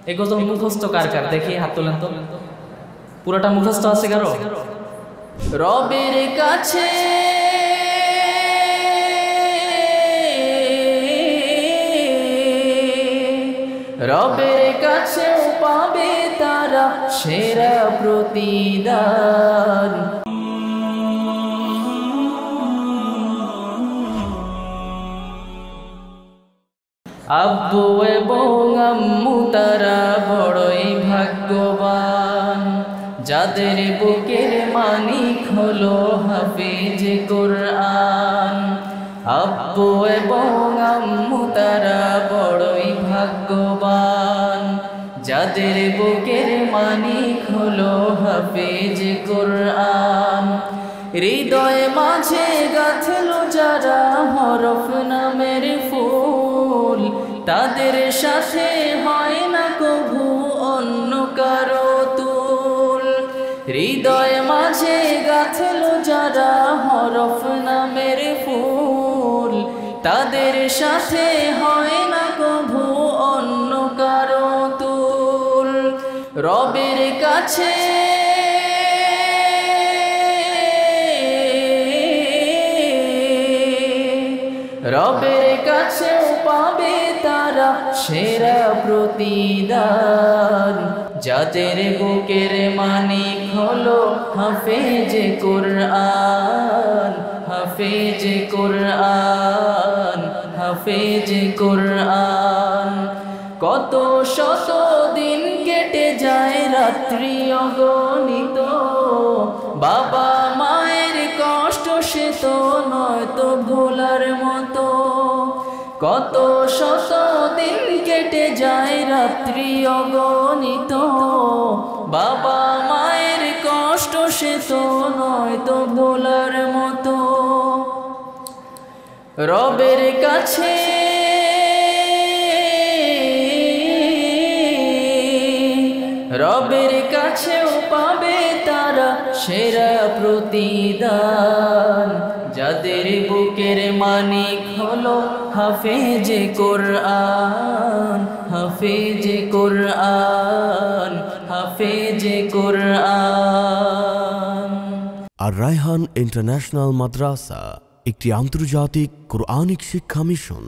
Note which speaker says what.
Speaker 1: এই গজল মুখস্থ কার কার দেখি হাত তোলেন তো। পুরোটা মুখস্থ আছে কারো? রবের কাছে রবের কাছেও পাবে তারা সেরা প্রতিদান। আব্বু এবং আম্মু তারা বড়ই ভাগ্যবান, যাদের বুকের মানিক হলো হাফিজ কুরআন। আব্বু এবং আম্মু তারা বড়ই ভাগ্যবান, যাদের বুকের মানিক হলো হাফিজ কুরআন। হৃদয় মাঝে গাঁথলো যারা হরফ নামের ফুল, তাদের সাথে হয় না কভু অন্য কারো তুল। হৃদয় মাঝে গাঁথলো যারা হরফ নামের ফুল, তাদের সাথে হয় না কভু অন্য কারো তুল। রবের কাছে রবের কাছেও পাবে তারা সেরা প্রতিদান, যাদের বুকের মানিক হলো হাফেজ কুরআন। হাফেজ কুরআন, হাফেজ কুরআন। কত শত দিন কেটে যায় রাত্রি অগণিত, বাবা মায়ের কষ্ট সে তো নয়তো ভোলার মতো। কত শত দিন কেটে যায় রাত্রি অগণিত, বাবা মায়ের কষ্ট সে তো নয়তো ভোলার মতো। রবের কাছে রবের কাছেও পাবে তারা সেরা প্রতিদান, যাদের বুকের মানিক হলো হাফেজ কুরআন। হাফেজ কুরআন, হাফেজ কুরআন।
Speaker 2: আর রায়হান ইন্টারন্যাশনাল মাদ্রাসা একটি আন্তর্জাতিক কোরআনিক শিক্ষা মিশন।